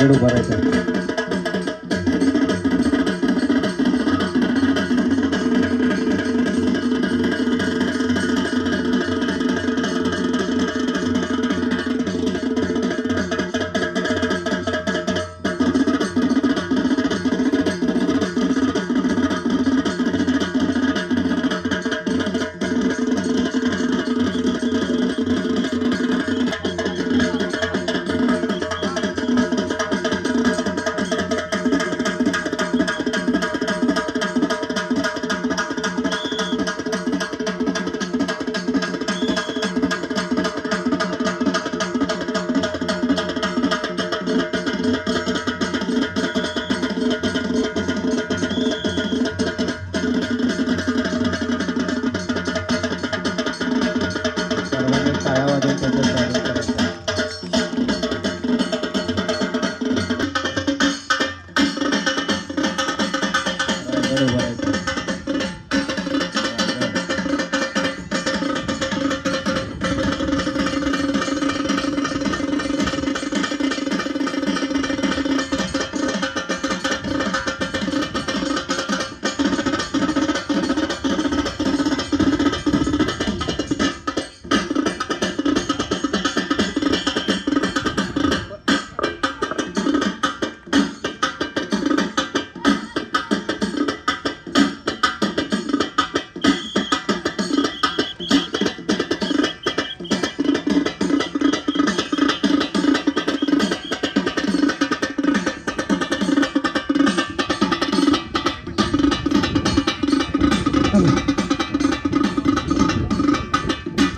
राजगड उभा राहायचा.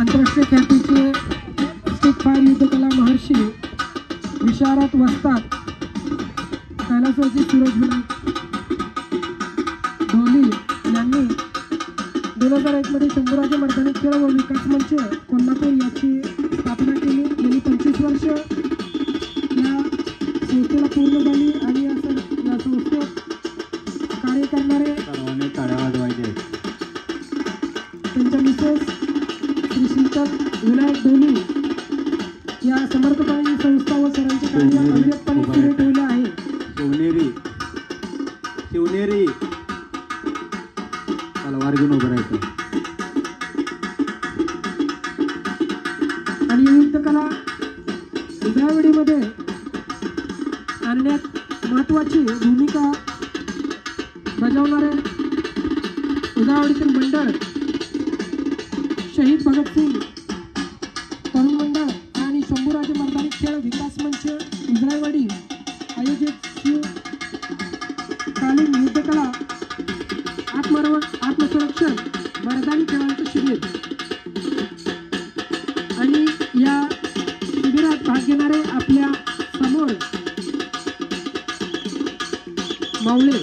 आंतरराष्ट्रीय ख्यातीचे स्टिक फायर युद्धकला महर्षी विशारद वस्ताद कैलासवासी सूरज विनायक ढोली यांनी 2001 मध्ये शंभूराजे मैदानी खेळ व विकास मंच कोल्हापूर याची स्थापना केली. गेली 25 वर्ष या संस्थेला पूर्ण झाली आणि या संस्थेत कार्य करणारे सर्वांनी टाळ्या वाजवायच्या. त्यांच्या मिसेस श्री शीतल विनायक ढोली या समर्थपणे संस्था व सरांचे कार्य अविरतपणे सुरू ठेवले आहे. शिवनेरी तलवार घेऊन उभं राहायचं. आणि युद्धकला उजाळवाडीमध्ये आणण्यात महत्त्वाची भूमिका बजावणारे उजाळवाडीतील मंडळ शहीद भगतसिंग तरुण मंडळ आणि शंभूराजे मैदानी खेळ विकास मंच उजळाईवाडी आयोजित शिवकालीन युद्धकला आत्मसंरक्षण मैदानी खेळांचं शिबिर आणि या शिबिरात भाग घेणारे आपल्या समोर मावळे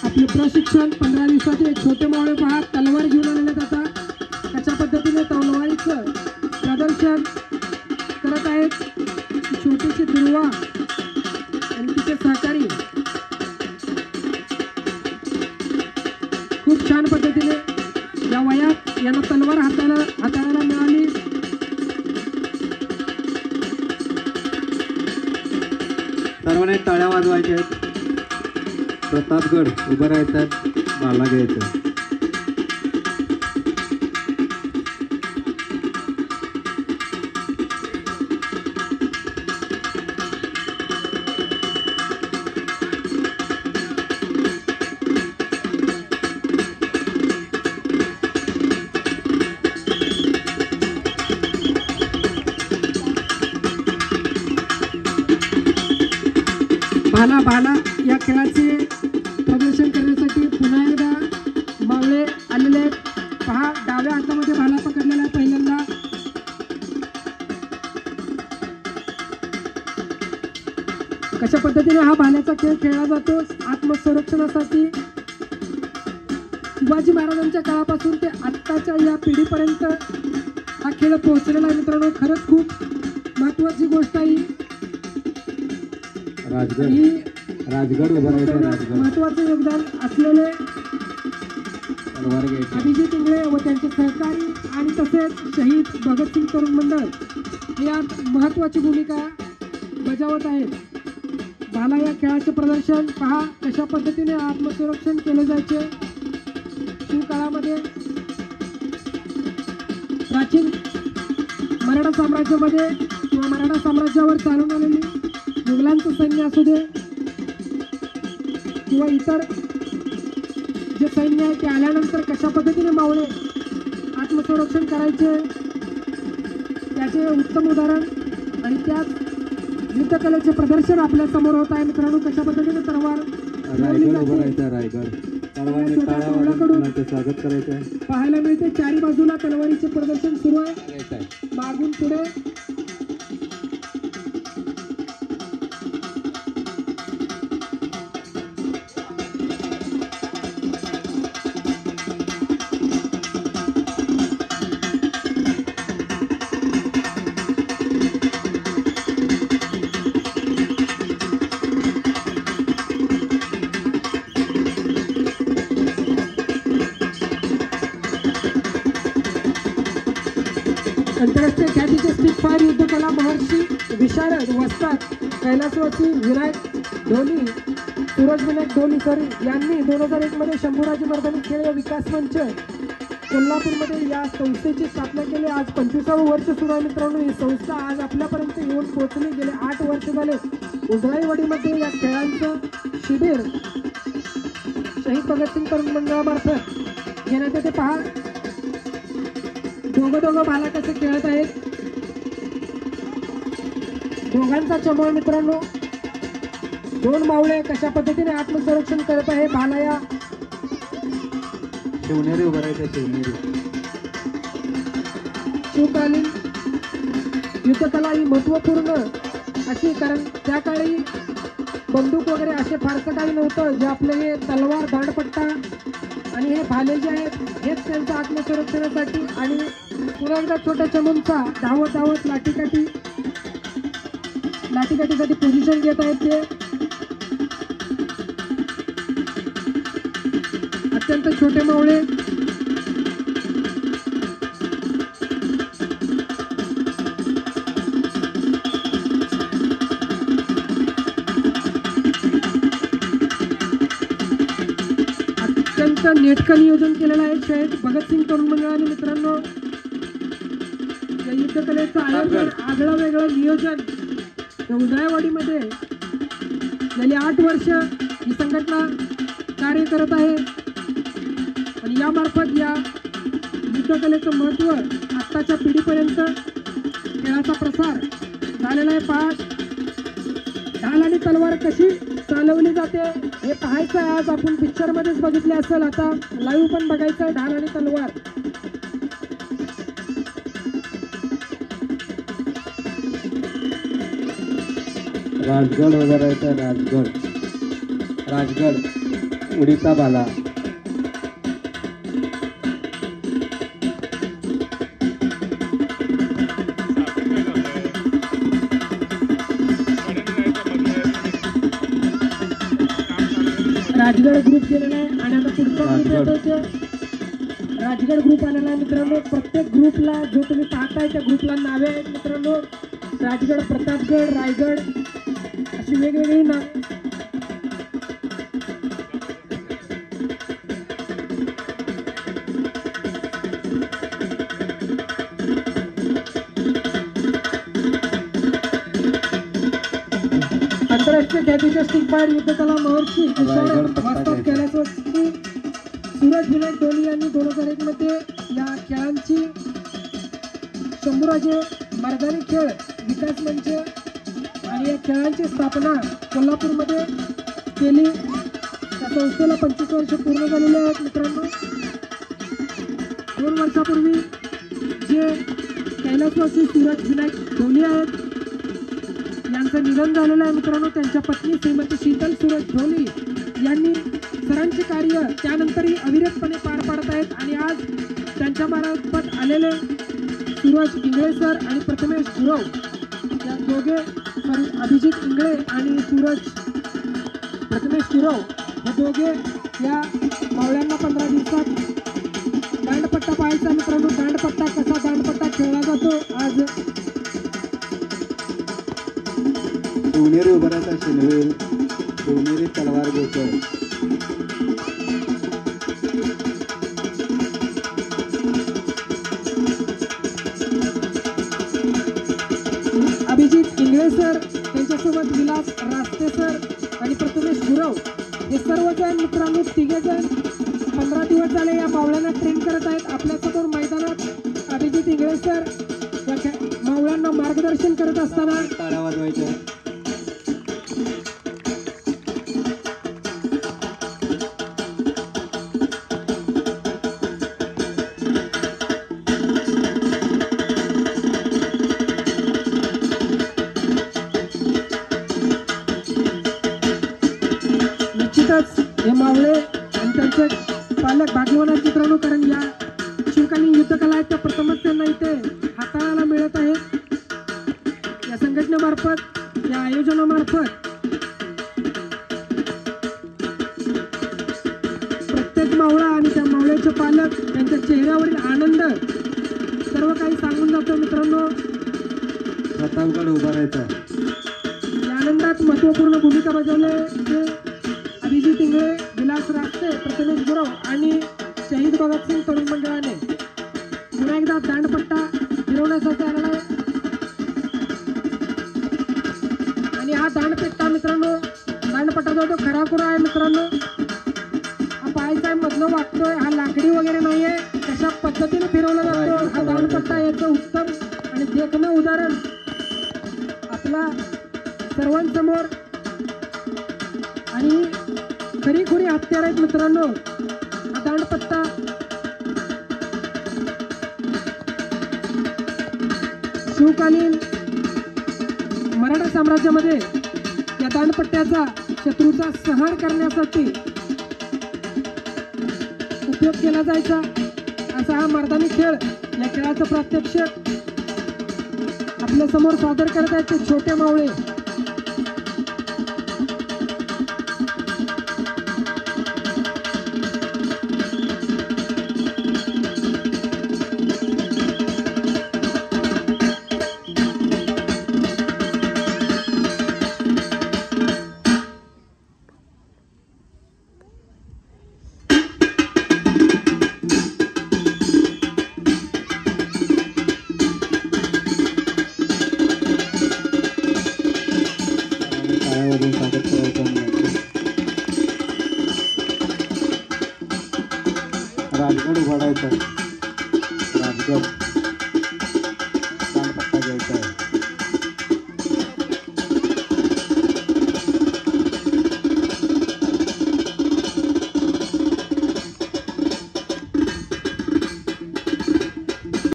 आपले प्रशिक्षण 15 दिवसाचे छोटे मावळे पहा तलवार घेऊन आलेले जातात. कशा पद्धतीने तलवारीचं प्रदर्शन करत आहेत. छोटीशी दुर्वा आणि तिचे सहकारी खूप छान पद्धतीने या वयात यांना तलवार हाताळायला मिळाली. सर्वांनी टाळ्या वाजवायच्या आहेत. प्रतापगड उभं राहायचं. भाला घ्यायचं. भाला या खेळाचे प्रदर्शन करण्यासाठी पुन्हा एकदा मावळे आलेले आहेत. पहा डाव्या हातामध्ये भाला पकडलेला आहे पहिल्यांदा. कशा पद्धतीने हा भाल्याचा खेळ खेळला जातो. आत्मसंरक्षणासाठी शिवाजी महाराजांच्या काळापासून ते आत्ताच्या या पिढीपर्यंत हा खेळ पोहोचलेला आहे. मित्रांनो खरंच खूप महत्त्वाची गोष्ट आहे. राजगड उभा राहायचं. राजगड महत्त्वाचं योगदान असलेले तलवार घ्यायची. अभिजित इंगळे व त्यांचे सहकारी आणि तसेच शहीद भगतसिंग तरुण मंडळ यात महत्त्वाची भूमिका बजावत आहेत. भाला या खेळाचे प्रदर्शन पहा कशा पद्धतीने आत्मसंरक्षण केले जायचे. शिवकाळामध्ये प्राचीन मराठा साम्राज्यामध्ये किंवा मराठा साम्राज्यावर चालून आलेली मुघलांचं सैन्य असू दे किंवा इतर जे सैन्य आहे ते आल्यानंतर कशा पद्धतीने मावळे आत्मसंरक्षण करायचे त्याचे उत्तम उदाहरण आणि त्यात युद्धकलेचे प्रदर्शन आपल्या समोर होत आहे. मित्रांनो कशा पद्धतीने तलवार रायगड उभं राहायचं रायगड सर्वांनी टाळ्या वाजवून कोणाचं स्वागत करायचं आहे. पाहायला मिळते चारी बाजूला तलवारीचे प्रदर्शन सुरू आहे. करायचं आहे. मागून पुढे आंतरराष्ट्रीय ख्यातीचे स्पीटफायर युद्धकला महर्षी विशारद वस्ताद कैलासवासी विनायक ढोली सूरज विनायक ढोली यांनी 2001 मध्ये शंभूराजे मर्दानी खेळ व विकास मंच कोल्हापूरमध्ये या संस्थेची स्थापना केली. आज 25वे वर्ष सुरू आहे. मित्रांनो ही संस्था आज आपल्यापर्यंत येऊन पोहोचली. गेले 8 वर्ष झाले उजळाईवाडीमध्ये या खेळांचं शिबिर शहीद भगतसिंग तरुण मंडळामार्फत घेण्यात येते. पहा दोघं भाला कसे खेळत आहेत. दोघांचा चमळ मित्रांनो. 2 मावळे कशा पद्धतीने आत्मसंरक्षण करत आहे. भाला या शिवनेरी उभं राहायचं शिवनेरी. शिवकालीन युद्धकला ही महत्वपूर्ण अशी कारण त्या काळी बंदूक वगैरे असे फारसं काही नव्हतं. जे आपले हे तलवार दांडपट्टा आणि हे भाले जे आहेत हेच त्यांच्या आत्मसंरक्षणासाठी आणि पुन्हा एकदा छोट्या चमूंचा धावत लाठीकाठीसाठी पोझिशन घेत आहेत. ते अत्यंत छोटे मावळे अत्यंत नेटकं नियोजन केलेलं आहे शहीद भगतसिंग तरुण मंडळाने. मित्रांनो या युद्धकलेचं आयोजन आगळं वेगळं नियोजन या उजळाईवाडीमध्ये गेली 8 वर्ष ही संघटना कार्य करत आहे आणि यामार्फत या युद्धकलेचं महत्त्व आत्ताच्या पिढीपर्यंत खेळाचा प्रसार झालेला आहे. पहा ढाल आणि तलवार कशी चालवली जाते हे पाहायचं आहे. आज आपण पिक्चरमध्येच बघितले असेल, आता लाईव्ह पण बघायचं आहे ढाल आणि तलवार. राजगड उभं राहायचं राजगड उडीचा भाला. राजगड ग्रुप केलेला आहे आणि आता पुढचा ग्रुप येतो. राजगड ग्रुप आलेला आहे मित्रांनो. प्रत्येक ग्रुपला जो तुम्ही पाहताय त्या ग्रुपला नावे आहेत मित्रांनो. राजगड, प्रतापगड, रायगड अशी वेगवेगळी नावे. आंतरराष्ट्रीय ख्यातीच्या स्पीटफायर युद्धकला महर्षी विशारद वस्ताद कैलासवासी सूरज विनायक ढोली यांनी 2001 मध्ये या खेळांची शंभूराजे मर्दानी खेळ विकास मंच आणि या खेळांची स्थापना कोल्हापूरमध्ये केली. त्या संस्थेला 25 वर्ष पूर्ण झालेले आहेत मित्रांनो. 2 वर्षापूर्वी जे कैलासवासी सूरज विनायक ढोली आहेत यांचं निधन झालेलं आहे मित्रांनो. त्यांच्या पत्नी श्रीमती शीतल सूरज ढोली यांनी सरांचे कार्य त्यानंतरही अविरतपणे पार पाडत आहेत आणि आज त्यांच्या मार्फत आलेले सूरज इंगळे सर आणि प्रथमेश गुरव या दोघे अभिजित इंगळे आणि सूरज प्रथमेश गुरव हे दोघे या मावळ्यांना 15 दिवसात दांडपट्टा पाहायचा मित्रांनो. दांडपट्टा कसा दांडपट्टा खेळला जातो आज शिवनेरी उभा राहता शिवनेरी तलवार घेतोय. अभिजित इंगळे सर, त्यांच्यासोबत विलास रास्ते सर आणि प्रथमेश गुरव हे सर्वजण मित्रांनो तिघेजण 15 दिवस झाले या मावळ्यांना ट्रेन करत आहेत. आपल्यासमोर मैदानात अभिजित इंगळे सर या मावळ्यांना मार्गदर्शन करत असताना टाळ्या वाजवायच्या. निश्चितच हे मावळे आणि त्यांचे पालक भाग्यवान आहेत मित्रांनो, कारण या शिवकालीन युद्धकला आहेत त्या प्रथमच त्यांना इथे हाताळायला मिळत आहेत. या संघटनेमार्फत, या आयोजनामार्फत प्रत्येक मावळा आणि त्या मावळ्याचे पालक त्यांच्या चेहऱ्यावरील आनंद सर्व काही सांगून जातो मित्रांनो. प्रतापगड उभा राहायचा. या आनंदात महत्त्वपूर्ण भूमिका बजावले ते अभिजित इंगळे, विलास रास्ते, प्रथमेश गुरव आणि शहीद भगतसिंग तरुण मंडळाने. पुन्हा एकदा दांडपट्टा फिरवण्यासाठी आलेला आहे आणि हा दांडपट्टा मित्रांनो, दांडपट्टा जो तो खराखुरा आहे मित्रांनो. हा पाहायचा आहे, मधनं वागतोय, हा लाकडी वगैरे नाहीये, कशा पद्धतीने फिरवला जातो हा दांडपट्टा. याचं उत्तम आणि देखणं उदाहरण आपला सर्वांसमोर आणि खरीखुरी हत्यार आहेत मित्रांनो हा दांडपट्टा. शिवकालीन मराठा साम्राज्यामध्ये या दांडपट्ट्याचा शत्रूचा संहार करण्यासाठी उपयोग केला जायचा. असा हा मर्दानी खेळ, या खेळाचं प्रात्यक्षिक आपल्या समोर सादर करत आहेत ते छोटे मावळे. टाळ्या वाजवून स्वागत करायचं. राजगड उभा राहायचा. राजगड